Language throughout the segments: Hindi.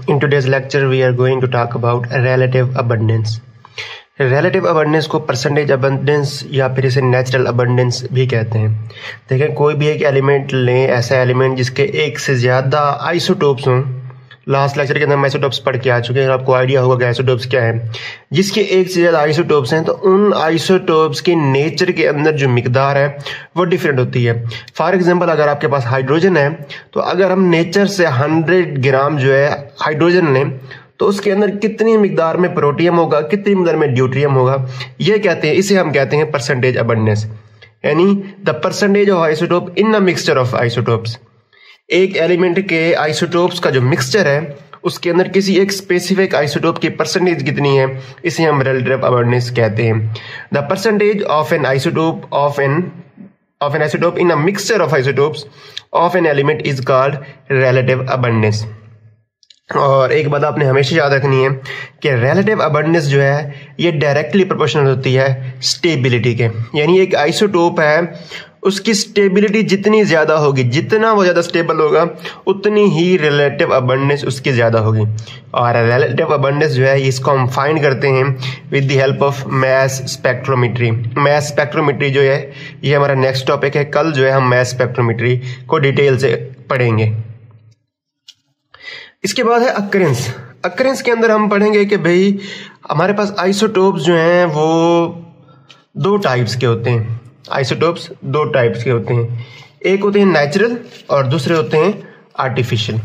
In today's lecture, we are going to talk about relative abundance. Relative abundance को परसेंटेज abundance या फिर इसे नेचुरल abundance भी कहते हैं। देखें, कोई भी एक एलिमेंट लें, ऐसा एलिमेंट जिसके एक से ज़्यादा आइसोटोप्स हों। लास्ट लेक्चर के अंदर हम आइसोटोप्स पढ़ के आ चुके हैं, आपको आइडिया होगा कि आइसोटोप्स क्या है। जिसके एक से ज़्यादा आइसोटोप्स हैं तो उन आइसोटोप्स के नेचर के अंदर जो मिकदार है वो डिफरेंट होती है। फॉर एग्जांपल, अगर आपके पास हाइड्रोजन है तो अगर हम नेचर से 100 ग्राम जो है हाइड्रोजन लें तो उसके अंदर कितनी मिकदार में प्रोटियम होगा, कितनी मिकदार में ड्यूट्रियम होगा, ये कहते हैं, इसे हम कहते हैं परसेंटेज अबंडेंस, यानी the percentage of isotope in a mixture of isotopes. एक एलिमेंट के आइसोटोप्स का जो मिक्सचर है उसके अंदर किसी एक स्पेसिफिक आइसोटोप की परसेंटेज कितनी है, इसे हम रिलेटिव अबंडेंस कहते हैं। The percentage of N isotope of N isotope in a mixture of isotopes of an element is called relative abundance. और एक बात आपने हमेशा याद रखनी है कि रिलेटिव अबंडेंस जो है ये डायरेक्टली प्रोपोर्शनल होती है स्टेबिलिटी के, यानी एक आइसोटोप है उसकी स्टेबिलिटी जितनी ज्यादा होगी, जितना वो ज्यादा स्टेबल होगा उतनी ही रिलेटिव अबंडेंस उसकी ज्यादा होगी। और रिलेटिव अबंडेंस जो है इसको हम फाइंड करते हैं with the help of mass spectrometry. Mass spectrometry जो है ये हमारा नेक्स्ट टॉपिक है। कल जो है हम मास स्पेक्ट्रोमेट्री को डिटेल से पढ़ेंगे। इसके बाद है अक्रेंस। अक्रेंस के अंदर हम पढ़ेंगे कि भाई हमारे पास आइसोटोप्स जो हैं वो दो टाइप्स के होते हैं। आइसोटोप्स दो टाइप्स के होते हैं, एक होते हैं नेचुरल और दूसरे होते हैं आर्टिफिशियल।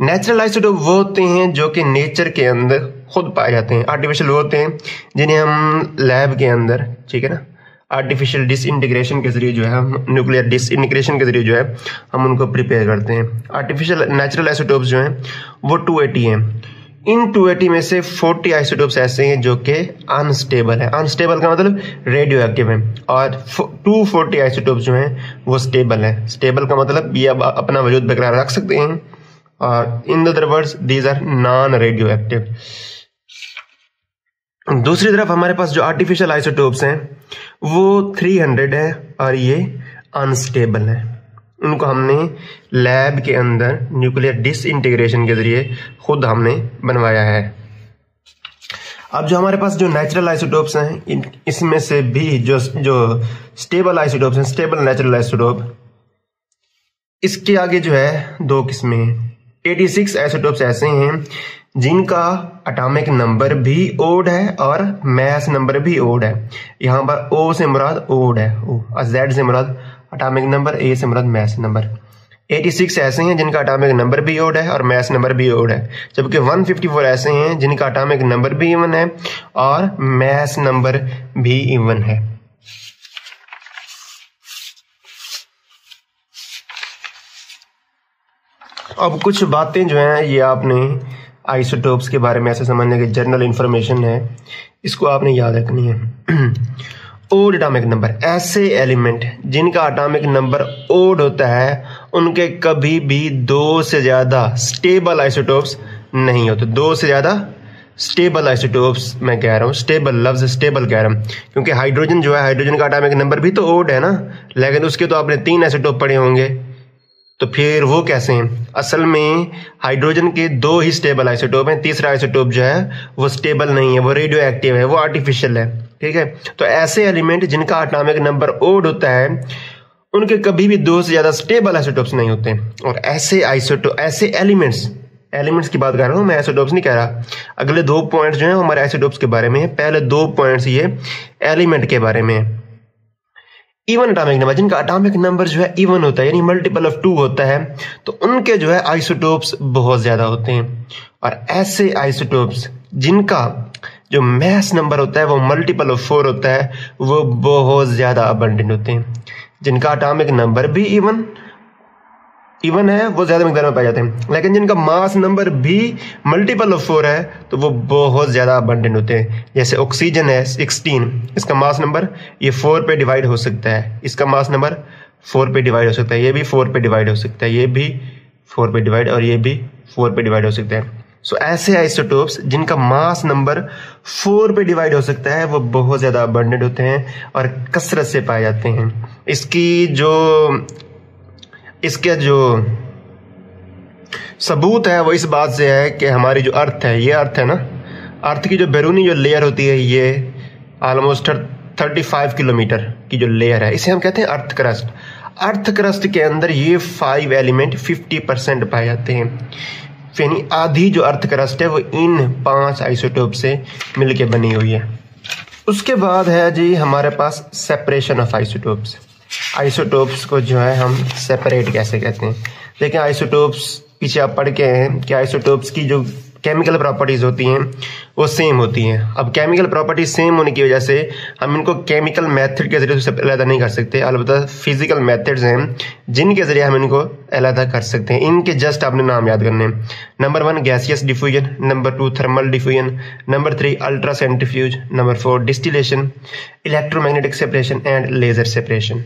नेचुरल आइसोटोप वो होते हैं जो कि नेचर के अंदर खुद पाए जाते हैं। आर्टिफिशियल वो होते हैं जिन्हें हम लैब के अंदर, ठीक है ना, आर्टिफिशियल डिसइंटीग्रेशन के जरिए जो है, हम न्यूक्लियर डिसइंटीग्रेशन के जरिए जो है हम उनको प्रिपेयर करते हैं। आर्टिफिशियल नेचुरल आइसोटोप्स जो हैं वो 280 हैं। इन 280 में से 40 आइसोटोप्स ऐसे हैं जो कि अनस्टेबल है। अनस्टेबल का मतलब रेडियो एक्टिव है, और 240 आइसोटोप्स जो हैं वो स्टेबल है। स्टेबल का मतलब ये अब अपना वजूद बरकरार रख सकते हैं, और in other words these are non radioactive. दूसरी तरफ हमारे पास जो आर्टिफिशियल आइसोटोप्स हैं वो 300 है और ये अनस्टेबल है। उनको हमने लैब के अंदर न्यूक्लियर डिसइंटीग्रेशन के जरिए खुद हमने बनवाया है। अब जो हमारे पास जो नेचुरल आइसोटोप्स हैं इसमें से भी जो स्टेबल आइसोटोप्स हैं, स्टेबल नेचुरल आइसोटोप, इसके आगे जो है दो किस्में हैं। 86 आइसोटोप्स ऐसे हैं जिनका एटॉमिक नंबर भी ओड है और मास नंबर भी ओड है। यहाँ पर O से मुराद ओड है, और Z से मुराद एटॉमिक नंबर, A से मुराद मास नंबर। 86 ऐसे हैं जिनका एटॉमिक नंबर भी ओड है और मास नंबर भी ओड है, जबकि 154 ऐसे हैं जिनका एटॉमिक नंबर भी इवन है और मास नंबर भी इवन है। अब कुछ बातें जो हैं ये आपने आइसोटोप्स के बारे में ऐसे समझने की जनरल इंफॉर्मेशन है, इसको आपने याद रखनी है। ओड एटॉमिक नंबर, ऐसे एलिमेंट जिनका एटॉमिक नंबर ओड होता है उनके कभी भी दो से ज्यादा स्टेबल आइसोटोप्स नहीं होते। दो से ज्यादा स्टेबल आइसोटोप्स मैं कह रहा हूँ, स्टेबल लफ्ज स्टेबल कह रहा हूँ, क्योंकि हाइड्रोजन जो है, हाइड्रोजन का एटॉमिक नंबर भी तो ओड है ना, लेकिन उसके तो आपने 3 आइसोटोप पढ़े होंगे, तो फिर वो कैसे हैं? असल में हाइड्रोजन के 2 ही स्टेबल आइसोटोप हैं, तीसरा आइसोटोप जो है वो स्टेबल नहीं है, वो रेडियो एक्टिव है, वो आर्टिफिशियल है, ठीक है। तो ऐसे एलिमेंट जिनका एटॉमिक नंबर ओड होता है उनके कभी भी 2 से ज्यादा स्टेबल आइसोटोप्स नहीं होते। और ऐसे एलिमेंट्स की बात कर रहा हूं मैं, आइसोटोप्स नहीं कह रहा। अगले 2 पॉइंट्स जो है हमारे आइसोटोप्स के बारे में है, पहले 2 पॉइंट्स ये एलिमेंट के बारे में है। इवन एटॉमिक नंबर, जिनका एटॉमिक नंबर जो है इवन होता है, यानी मल्टीपल ऑफ 2 होता है, तो उनके जो है आइसोटोप्स बहुत ज्यादा होते हैं। और ऐसे आइसोटोप्स जिनका जो मास नंबर होता है वो मल्टीपल ऑफ 4 होता है, वो बहुत ज्यादा अबंडेंट होते हैं। जिनका एटॉमिक नंबर भी इवन है वो ज्यादा मिकदार में पाए जाते हैं, लेकिन जिनका मास नंबर भी मल्टीपल ऑफ 4 है तो वो बहुत ज्यादा अबंडेंट होते हैं। जैसे ऑक्सीजन है 16, इसका मास नंबर ये 4 पे डिवाइड हो सकता है, इसका मास नंबर 4 पे डिवाइड हो सकता है, ये भी 4 पे डिवाइड हो सकता है, ये भी 4 पे डिवाइड, और ये भी 4 पे डिवाइड हो सकता है। सो ऐसे आइसोटोप्स जिनका मास नंबर 4 पे डिवाइड हो सकता है वो बहुत ज्यादा अबंडेंट होते हैं और कसरत से पाए जाते हैं। इसका जो सबूत है वो इस बात से है कि हमारी जो अर्थ है, ये अर्थ है ना, अर्थ की जो बैरूनी जो लेयर होती है ये ऑलमोस्ट 35 किलोमीटर की जो लेयर है, इसे हम कहते हैं अर्थ क्रस्ट। अर्थ क्रस्ट के अंदर ये 5 एलिमेंट 50% पाए जाते हैं, यानी आधी जो अर्थ क्रस्ट है वो इन 5 आइसोटोप से मिलके बनी हुई है। उसके बाद है जी हमारे पास सेपरेशन ऑफ आइसोटोप्स। आइसोटोप्स को जो है हम सेपरेट कैसे कहते हैं। देखिए आइसोटोप्स पीछे आप पढ़ के हैं कि आइसोटोप्स की जो केमिकल प्रॉपर्टीज होती हैं वो सेम होती हैं। अब केमिकल प्रॉपर्टीज सेम होने की वजह से हम इनको केमिकल मेथड के जरिए से अलग नहीं कर सकते, अलबत्ता फिजिकल मेथड्स हैं जिनके जरिए हम इनको अलग कर सकते हैं। इनके जस्ट आपने नाम याद करने हैं। Number 1 gaseous diffusion, number 2 thermal diffusion, number 3 ultracentrifuge, number 4 distillation, electromagnetic separation and laser separation.